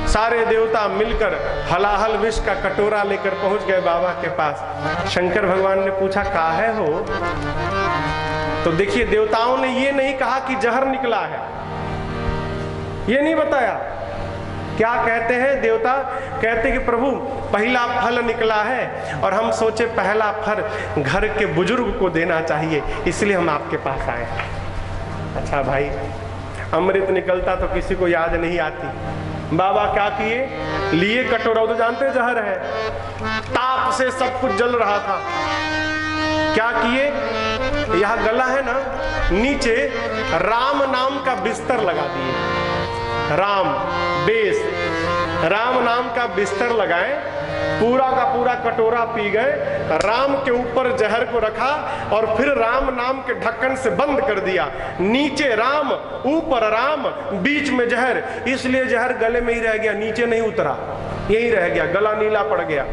सारे देवता मिलकर हलाहल विष का कटोरा लेकर पहुंच गए बाबा के पास। शंकर भगवान ने पूछा, काहे हो? तो देखिए, देवताओं ने ये नहीं कहा कि जहर निकला है, ये नहीं बताया। क्या कहते हैं देवता? कहते कि प्रभु पहला फल निकला है और हम सोचे पहला फल घर के बुजुर्ग को देना चाहिए, इसलिए हम आपके पास आए। अच्छा भाई, अमृत निकलता तो किसी को याद नहीं आती। बाबा क्या किए? लिए कटोरा, तो जानते जहर है, ताप से सब कुछ जल रहा था। क्या किए? यह गला है ना, नीचे राम नाम का बिस्तर लगा दिए। राम बेस, राम नाम का बिस्तर लगाए, पूरा का पूरा कटोरा पी गए, राम के ऊपर जहर को रखा और फिर राम नाम के ढक्कन से बंद कर दिया। नीचे राम, ऊपर राम, बीच में जहर। इसलिए जहर गले में ही रह गया, नीचे नहीं उतरा, यही रह गया, गला नीला पड़ गया।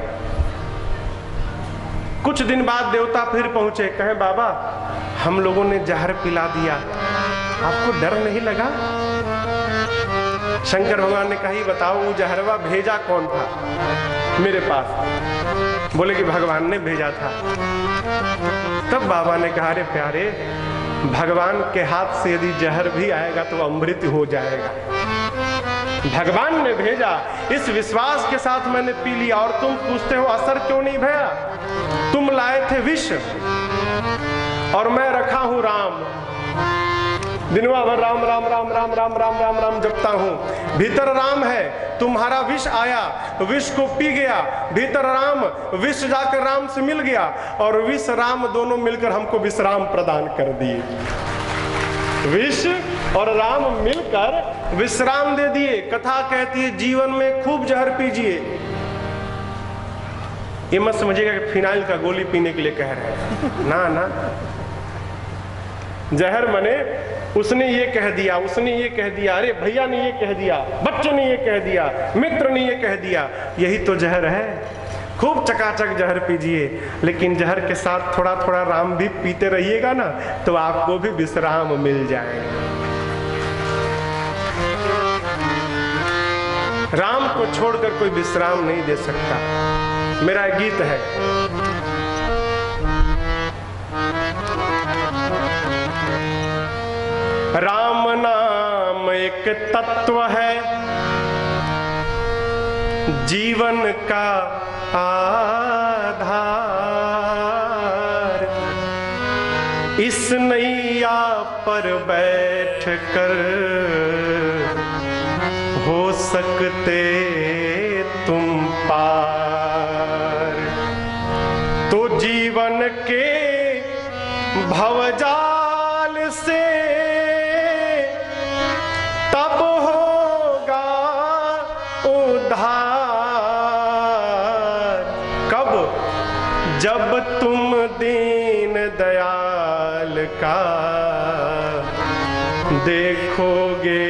कुछ दिन बाद देवता फिर पहुंचे, कहे बाबा हम लोगों ने जहर पिला दिया, आपको डर नहीं लगा? शंकर भगवान ने कहा बताओ वो जहरवा भेजा कौन था मेरे पास? बोले कि भगवान ने भेजा था। तब बाबा ने कहा रे प्यारे, भगवान के हाथ से यदि जहर भी आएगा तो अमृत हो जाएगा। भगवान ने भेजा, इस विश्वास के साथ मैंने पी लिया। और तुम पूछते हो असर क्यों नहीं भया? तुम लाए थे विष और मैं रखा हूं राम, दिनवा भर राम राम राम राम राम राम राम राम जपता हूं। भीतर राम है, तुम्हारा विष आया, विष को पी गया, भीतर राम, विष जाकर राम से मिल गया और विष राम दोनों मिलकर हमको विश्राम प्रदान कर दिए। विष और राम मिलकर विश्राम दे दिए। कथा कहती है जीवन में खूब जहर पीजिए। ये मत समझिएगा कि फिनाइल का गोली पीने के लिए कह रहे हैं, ना ना। जहर मने उसने ये कह दिया, उसने ये कह दिया, अरे भैया ने ये कह दिया, बच्चों ने ये कह दिया, मित्र ने ये कह दिया, यही तो जहर है। खूब चकाचक जहर पीजिए, लेकिन जहर के साथ थोड़ा थोड़ा राम भी पीते रहिएगा ना, तो आपको भी विश्राम मिल जाएगा। राम को छोड़कर कोई विश्राम नहीं दे सकता। मेरा एक गीत है, राम नाम एक तत्व है, जीवन का आधार। इस नैया पर बैठ कर हो सकते तुम पार। तो जीवन के भवजाल से तब होगा उद्धार। कब? जब तुम दीन दयाल का देखोगे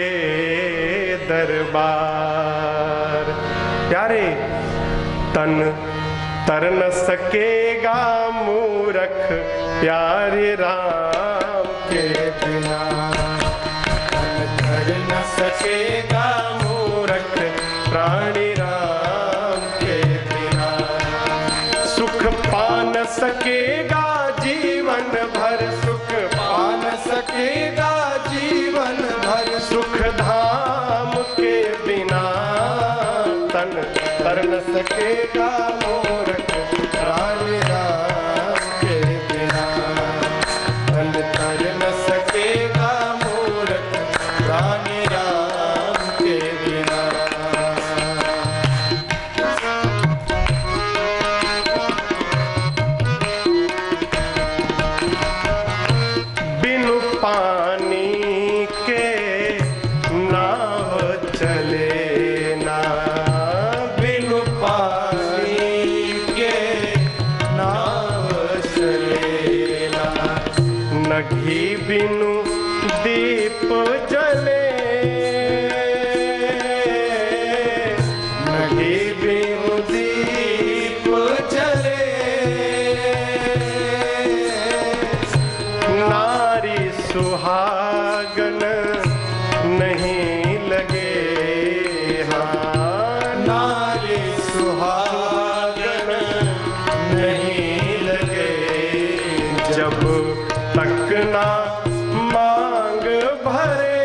दरबार। प्यारे, तन तर न सकेगा मूरख प्यारे राम के बिना। कर न सकेगा मूरख प्राणी राम के बिना। सुख पान सकेगा जीवन भर, सुख पान सकेगा जीवन भर। सुख धाम के बिना तन तर न सकेगा मूरख प्राणी राम के बिना। तन तर न सकेगा मूरख प्राणी राम के बिना। बिनु पानी के नाव चले ना, बिनु पानी के नाव चले ना। न घी बिनु दीप जले, न घी बिनु दीप जले। नारी सुहागन नहीं लगे, हाँ नारी सुहागन नहीं लगे। जब तक ना मांग भरे,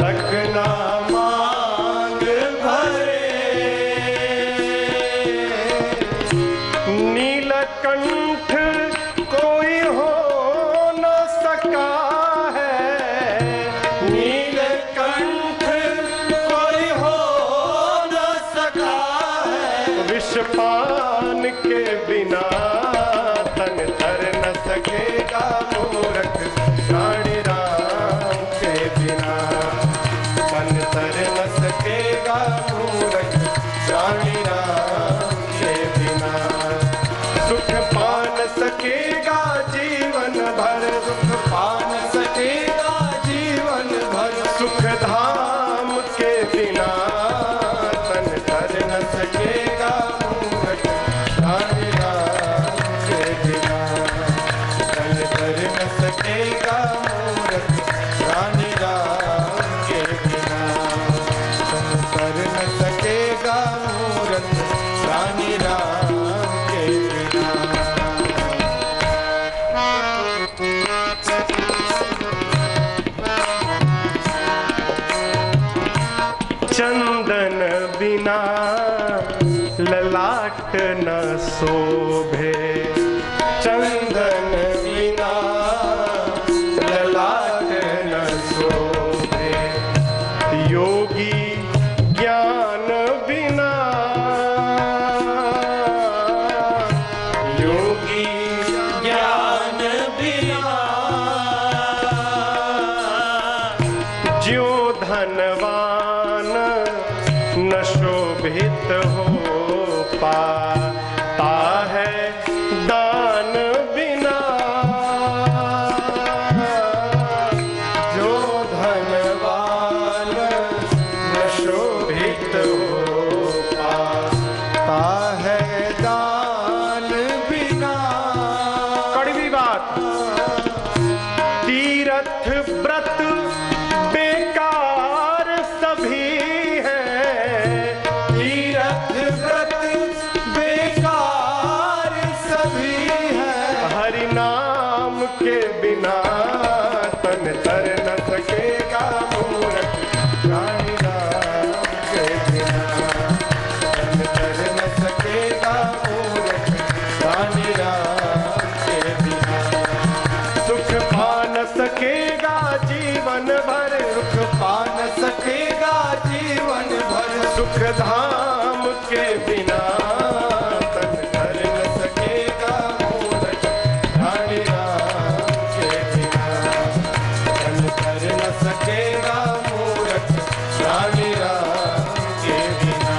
तक ना मांग भरे। नीलकंठ कोई हो न सका सकेगा मूरत रानी राम के बिना। तन तर न सकेगा मूरत रानी राम के बिना। चंदन बिना ललाट न शोभे, चंदन बिना ललाट न शोभे। योगी ज्ञान बिना, योगी ज्ञान बिना। ज्यों धनवान न शोभित हो पाता है दान बिना। जो धनवान न शोभित हो पाता है दान बिना। कड़वी बात, तीर्थ व्रत बेकार सभी हैं, तीर्थ व्रत बेकार सभी है। हरि नाम के बिना तन तर न सकेगा मूरत रानी राम के बिना। तन तर न सकेगा मूरत रानी राम के बिना। सुख पा न सकेगा जीवन भर, सुख पा न सकेगा जीवन भर। सुख धाम के बिना तन तर न सकेगा मूरत रानी राम के बिना। तन तर न सकेगा मूरत रानी राम के बिना।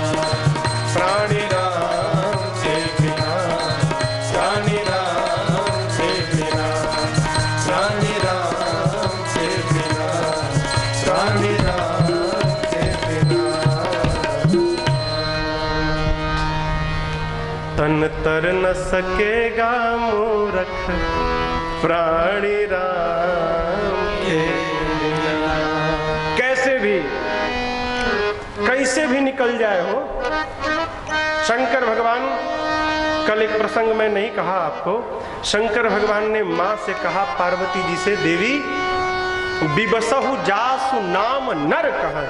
प्राणी राम के बिना, रानी राम के बिना, रानी राम के बिना, रानी राम के बिना। तन तर न सकेगा मूरख प्राणी राम के बिना। कैसे भी निकल जाए हो। शंकर भगवान, कल एक प्रसंग में नहीं कहा आपको, शंकर भगवान ने मां से कहा पार्वती जी से, देवी विबसहु जासु नाम नर कहहि,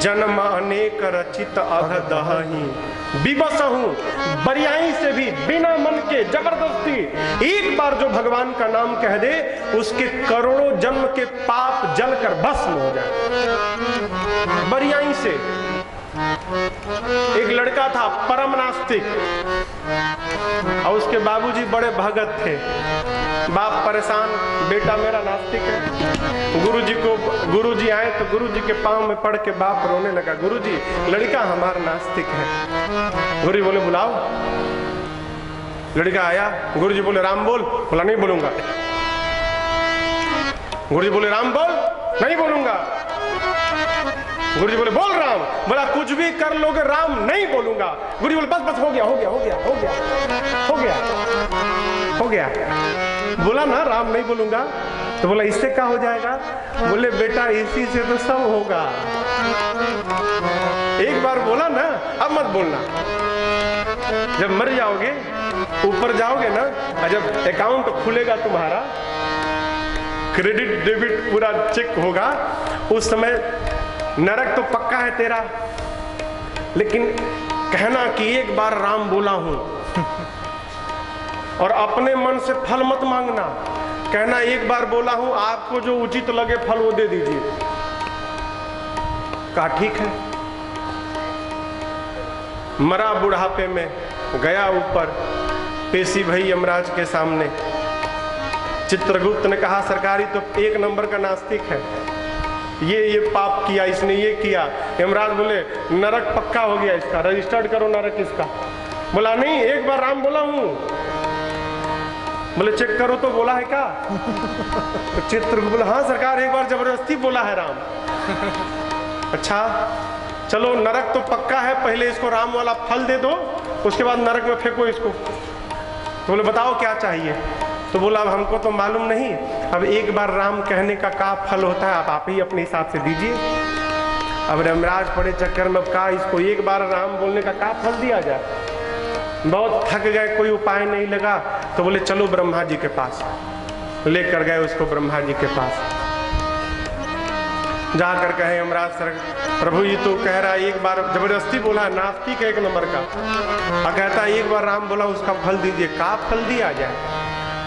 जन्म अनेक रचित अघ दहहि। विबसहु, बरियाई से भी बिना मन के जबरदस्ती एक बार जो भगवान का नाम कह दे उसके करोड़ों जन्म के पाप जलकर भस्म हो जाए। बरियाई से। एक लड़का था परम नास्तिक और उसके बाबूजी बड़े भगत थे। बाप परेशान, बेटा मेरा नास्तिक है। गुरुजी आए तो गुरुजी के पांव में पड़ के बाप रोने लगा, गुरुजी लड़का हमारा नास्तिक है। गुरुजी बोले बुलाओ। लड़का आया, गुरुजी बोले राम बोल, बोला नहीं बोलूंगा। गुरुजी बोले राम बोल, नहीं बोलूंगा। गुरुजी बोले बोल राम, बोला कुछ भी कर लोगे राम नहीं बोलूंगा। गुरुजी बोले बस बस हो गया हो गया हो गया हो गया हो गया हो गया, बोला ना राम नहीं बोलूंगा। तो बोला इससे क्या हो जाएगा? बोले बेटा इसी से तो सब होगा। एक बार बोला ना, अब मत बोलना। जब मर जाओगे ऊपर जाओगे ना, जब अकाउंट खुलेगा तुम्हारा, क्रेडिट डेबिट पूरा चेक होगा, उस समय नरक तो पक्का है तेरा, लेकिन कहना कि एक बार राम बोला हूं, और अपने मन से फल मत मांगना। कहना एक बार बोला हूं, आपको जो उचित लगे फल वो दे दीजिए। कहा ठीक है। मरा बुढ़ापे में, गया ऊपर, पेशी भई यमराज के सामने। चित्रगुप्त ने कहा सरकारी तो एक नंबर का नास्तिक है, ये पाप किया इसने, ये किया। यमराज बोले नरक पक्का हो गया इसका, रजिस्टर्ड करो नरक इसका। बोला नहीं एक बार राम बोला हूं। बोले चेक करो तो बोला है क्या? तो चित्रगुप्त बोला हाँ सरकार एक बार जबरदस्ती बोला है राम। अच्छा चलो नरक तो पक्का है, पहले इसको राम वाला फल दे दो, उसके बाद नरक में फेंको इसको। तो बोले बताओ क्या चाहिए। तो बोला अब हमको तो मालूम नहीं, अब एक बार राम कहने का क्या फल होता है आप ही अपने हिसाब से दीजिए। अब यमराज पड़े चक्कर में, अब का इसको एक बार राम बोलने का क्या फल दिया जाए। बहुत थक गए, कोई उपाय नहीं लगा, तो बोले चलो ब्रह्मा जी के पास। लेकर गए उसको ब्रह्मा जी के पास। जाकर कहे यमराज सर प्रभु ये तो कह रहा है एक बार, जबरदस्ती बोला, नास्तिक एक नंबर का, और कहता है एक बार राम बोला उसका फल दीजिए, का फल दिया जाए।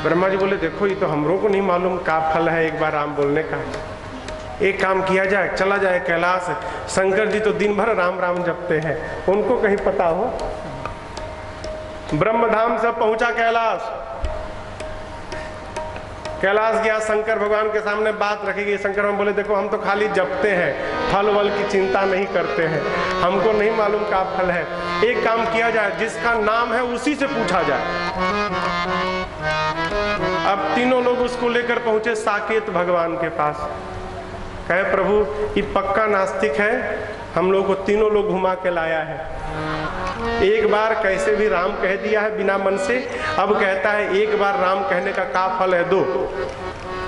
ब्रह्मा जी बोले देखो ये तो हमरों को नहीं मालूम का फल है एक बार राम बोलने का। एक काम किया जाए, चला जाए कैलाश, शंकर जी तो दिन भर राम राम जपते हैं, उनको कहीं पता हो। ब्रह्मधाम से पहुंचा कैलाश। कैलाश गया, शंकर भगवान के सामने बात रखी गई। शंकर भगवान बोले देखो हम तो खाली जपते हैं, फल वल की चिंता नहीं करते हैं, हमको नहीं मालूम का फल है। एक काम किया जाए, जिसका नाम है उसी से पूछा जाए। अब तीनों लोग उसको लेकर पहुंचे साकेत भगवान के पास। कहे प्रभु ये पक्का नास्तिक है, हम लोग को तीनों लोग घुमा के लाया है, एक बार कैसे भी राम कह दिया है बिना मन से, अब कहता है एक बार राम कहने का क्या फल है दो।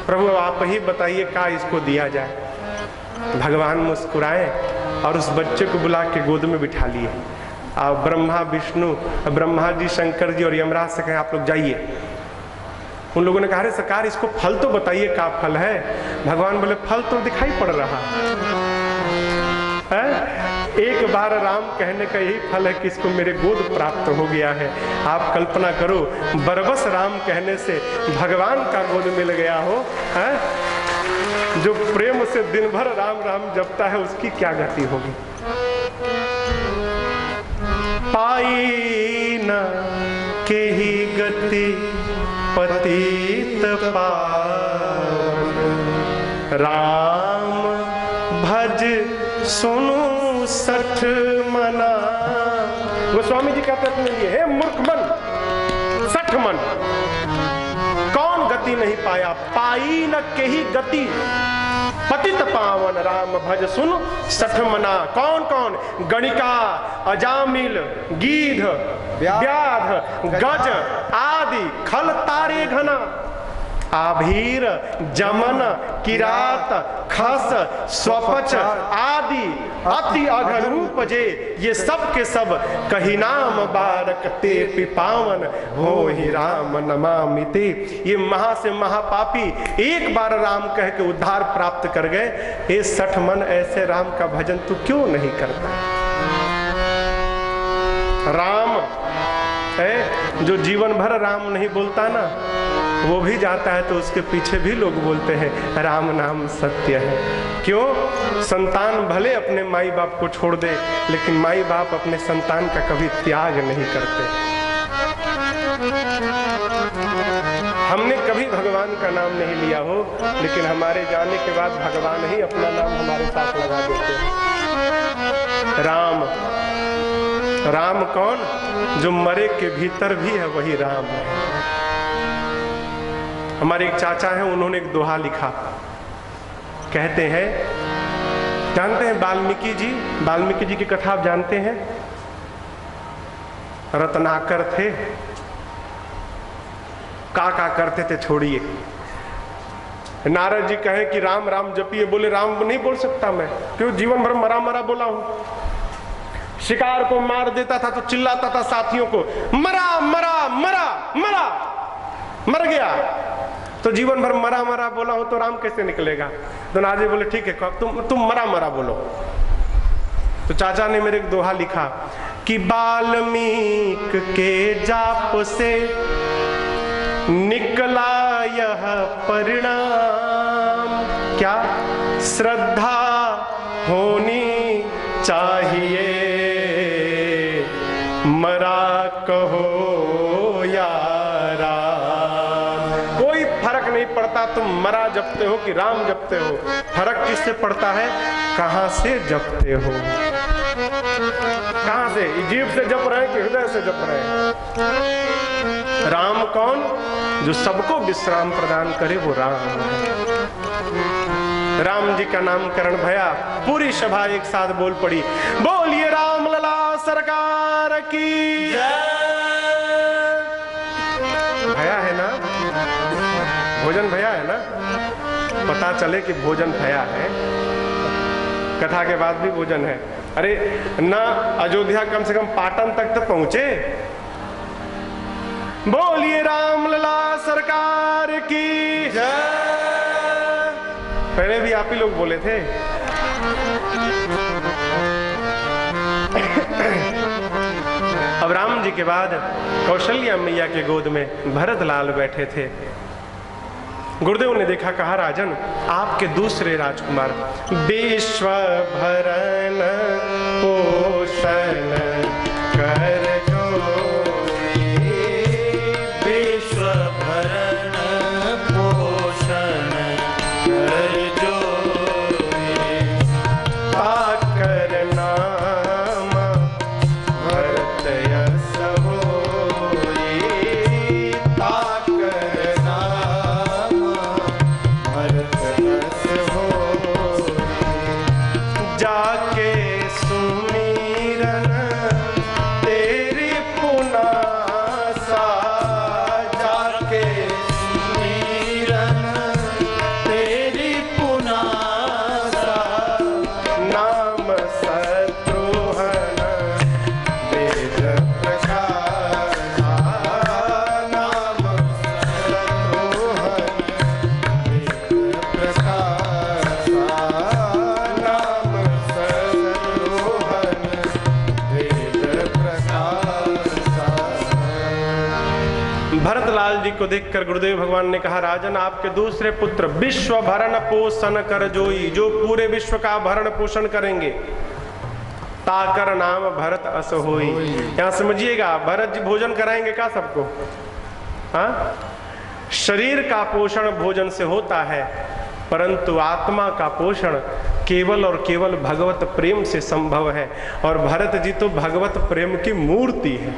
प्रभु आप ही बताइए का इसको दिया जाए। भगवान मुस्कुराए और उस बच्चे को बुला के गोद में बिठा लिए। और ब्रह्मा विष्णु, ब्रह्मा जी, शंकर जी और यमराज से कहे आप लोग जाइए। उन लोगों ने कहा अरे सरकार इसको फल तो बताइए का फल है। भगवान बोले फल तो दिखाई पड़ रहा है, एक बार राम कहने का यही फल है कि इसको मेरे गोद प्राप्त हो गया है। आप कल्पना करो बरबस राम कहने से भगवान का गोद मिल गया हो, है? जो प्रेम से दिन भर राम राम जपता है उसकी क्या गति होगी। पाई न के ही गति पतित पावन, राम भज सुनो सठ मना। गोस्वामी जी कहते अपने लिए, हे मूर्ख मन, 60 मन कौन गति नहीं पाया। पाई न के ही गति पतित पावन, राम भज सुन 60 मना। कौन कौन? गणिका, अजामिल, गीध, व्याध, गज आदि, खल तारे घना, आभीर, जमन, किरात, खस, स्वपच आदि अति अघरूप जे, ये सब के सब कही नाम बारक ते पिपावन, हो ही राम नमामि ते। ये महा से महापापी एक बार राम कह के उद्धार प्राप्त कर गए। ये 60 मन ऐसे राम का भजन तू क्यों नहीं करता? राम है जो जीवन भर राम नहीं बोलता ना, वो भी जाता है तो उसके पीछे भी लोग बोलते हैं राम नाम सत्य है। क्यों? संतान भले अपने माई बाप को छोड़ दे, लेकिन माई बाप अपने संतान का कभी त्याग नहीं करते। हमने कभी भगवान का नाम नहीं लिया हो, लेकिन हमारे जाने के बाद भगवान ही अपना नाम हमारे साथ लगा देते हैं। राम, राम कौन? जो मरे के भीतर भी है वही राम है। हमारे एक चाचा हैं, उन्होंने एक दोहा लिखा। कहते हैं, जानते हैं वाल्मीकि जी, वाल्मीकि जी की कथा आप जानते हैं? रत्नाकर थे, का करते थे छोड़िए। नारद जी कहे कि राम राम जपिए, बोले राम नहीं बोल सकता मैं, क्यों? जीवन भर मरा मरा बोला हूं। शिकार को मार देता था तो चिल्लाता था साथियों को, मरा मरा मरा मरा, मर गया तो जीवन भर मरा मरा बोला हूं तो राम कैसे निकलेगा? तो नारद जी बोले ठीक है तुम मरा मरा बोलो। तो चाचा ने मेरे एक दोहा लिखा कि वाल्मीक के जाप से निकला यह परिणाम, क्या? श्रद्धा होनी चाहिए, मरा कहो या राम। कोई फर्क नहीं पड़ता तुम मरा जपते हो कि राम जपते हो, फर्क किससे पड़ता है? कहां से जपते हो, कहां से? जीभ से जप रहे हैं कि हृदय से जप रहे हैं? राम कौन? जो सबको विश्राम प्रदान करे वो राम है। राम जी का नामकरण भया, पूरी सभा एक साथ बोल पड़ी, बोलिए राम लला सरकार की जय। भोजन भया है ना, पता चले कि भोजन भया है, कथा के बाद भी भोजन है। अरे ना अयोध्या कम से कम पाटन तक तो पहुंचे। बोलिए रामलला सरकार की जय। पहले भी आप ही लोग बोले थे। अब राम जी के बाद कौशल्या मैया के गोद में भरत लाल बैठे थे। गुरुदेव ने देखा, कहा राजन आपके दूसरे राजकुमार विश्व भरण पोषण कर जोई, विश्व भरण पोषण कर जोई, पाकर नाम भरत यस होई, पाकर नाम भरत यस होई, जाके सुमिरन तेरी पुनासा, जाके सुमिरन तेरी पुनासा, नाम शत्रुघ्न वेद प्रकाशा, नाम शत्रुघ्न वेद प्रकाशा, नाम शत्रुघ्न वेद प्रकाशा। भरतलाल जी को देखकर गुरुदेव भगवान ने कहा, राजन आपके दूसरे पुत्र विश्व भरण पोषण कर जोई, जो पूरे विश्व का भरण पोषण करेंगे, ताकर नाम भरत अस होई। यहां समझिएगा, भरत जी भोजन कराएंगे क्या सबको? हाँ, शरीर का पोषण भोजन से होता है, परंतु आत्मा का पोषण केवल और केवल भगवत प्रेम से संभव है। और भरत जी तो भगवत प्रेम की मूर्ति है।